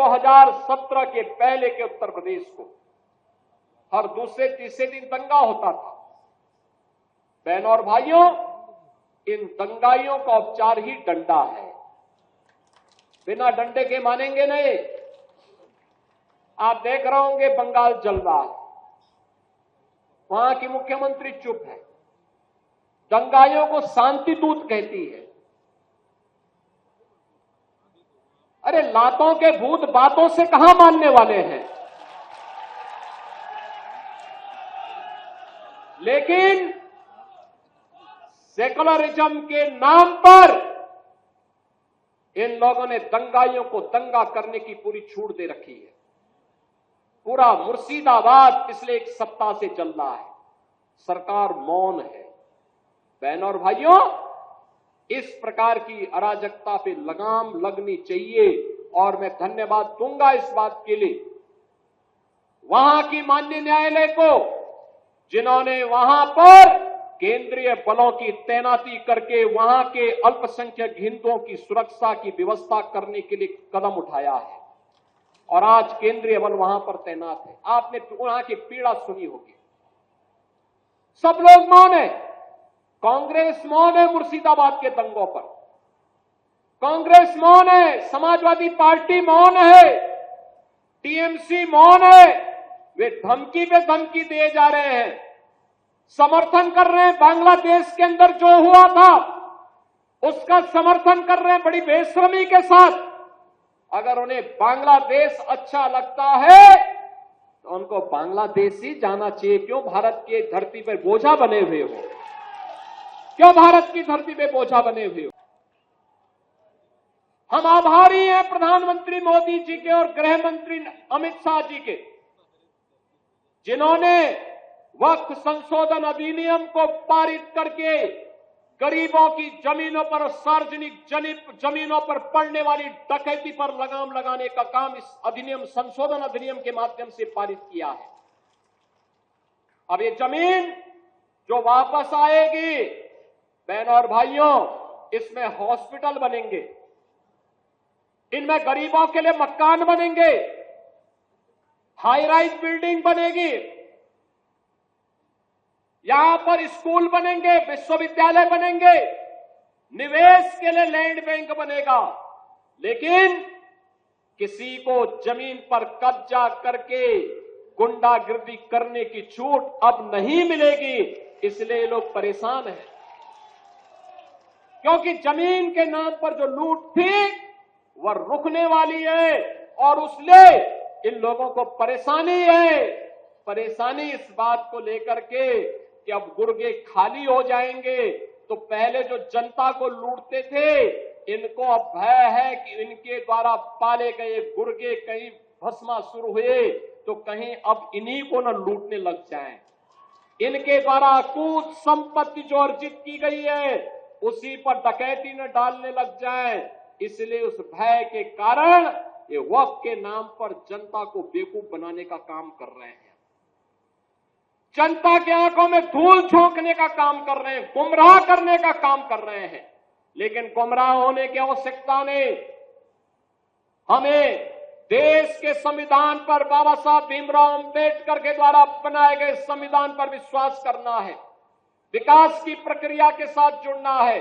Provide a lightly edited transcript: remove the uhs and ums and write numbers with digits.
2017 के पहले के उत्तर प्रदेश को हर दूसरे तीसरे दिन दंगा होता था। बहनों और भाइयों, इन दंगाइयों का उपचार ही डंडा है। बिना डंडे के मानेंगे नहीं। आप देख रहे होंगे बंगाल जल रहा है, वहां की मुख्यमंत्री चुप है, दंगाइयों को शांति दूत कहती है। अरे लातों के भूत बातों से कहां मानने वाले हैं। लेकिन सेकुलरिज्म के नाम पर इन लोगों ने दंगाइयों को दंगा करने की पूरी छूट दे रखी है। पूरा मुर्शिदाबाद पिछले एक सप्ताह से चल रहा है, सरकार मौन है। बहनों और भाइयों, इस प्रकार की अराजकता पे लगाम लगनी चाहिए और मैं धन्यवाद दूंगा इस बात के लिए वहां की माननीय न्यायालय को, जिन्होंने वहां पर केंद्रीय बलों की तैनाती करके वहां के अल्पसंख्यक हिंदुओं की सुरक्षा की व्यवस्था करने के लिए कदम उठाया है और आज केंद्रीय बल वहां पर तैनात है। आपने वहां की पीड़ा सुनी होगी। सब लोग मौन है। कांग्रेस मौन है मुर्शिदाबाद के दंगों पर, कांग्रेस मौन है, समाजवादी पार्टी मौन है, टीएमसी मौन है। वे धमकी पे धमकी दिए जा रहे हैं, समर्थन कर रहे हैं। बांग्लादेश के अंदर जो हुआ था उसका समर्थन कर रहे हैं बड़ी बेशर्मी के साथ। अगर उन्हें बांग्लादेश अच्छा लगता है तो उनको बांग्लादेश ही जाना चाहिए। क्यों भारत की धरती पर बोझा बने हुए हो? क्यों भारत की धरती पे बोझा बने हुए हो? हम आभारी हैं प्रधानमंत्री मोदी जी के और गृह मंत्री अमित शाह जी के, जिन्होंने वक्फ संशोधन अधिनियम को पारित करके गरीबों की जमीनों पर, सार्वजनिक जमीनों पर पड़ने वाली डकैती पर लगाम लगाने का काम इस अधिनियम, संशोधन अधिनियम के माध्यम से पारित किया है। अब ये जमीन जो वापस आएगी, बहनों और भाइयों, इसमें हॉस्पिटल बनेंगे, इनमें गरीबों के लिए मकान बनेंगे, हाई राइज बिल्डिंग बनेगी, यहां पर स्कूल बनेंगे, विश्वविद्यालय बनेंगे, निवेश के लिए लैंड बैंक बनेगा। लेकिन किसी को जमीन पर कब्जा करके गुंडागिर्दी करने की छूट अब नहीं मिलेगी। इसलिए लोग परेशान हैं, क्योंकि जमीन के नाम पर जो लूट थी वह रुकने वाली है और उसलिए इन लोगों को परेशानी है। परेशानी इस बात को लेकर के कि अब गुर्गे खाली हो जाएंगे। तो पहले जो जनता को लूटते थे, इनको अब भय है कि इनके द्वारा पाले गए गुर्गे कहीं भस्मासुर हुए तो कहीं अब इन्हीं को न लूटने लग जाएं। इनके द्वारा अकूत संपत्ति जो अर्जित की गई है उसी पर डकैती न डालने लग जाएं। इसलिए उस भय के कारण ये वक्फ के नाम पर जनता को बेवकूफ बनाने का काम कर रहे हैं, जनता की आंखों में धूल झोंकने का काम कर रहे हैं, गुमराह करने का काम कर रहे हैं। लेकिन गुमराह होने की आवश्यकता नहीं। हमें देश के संविधान पर, बाबा साहब भीमराव अंबेडकर के द्वारा बनाए गए संविधान पर विश्वास करना है, विकास की प्रक्रिया के साथ जुड़ना है।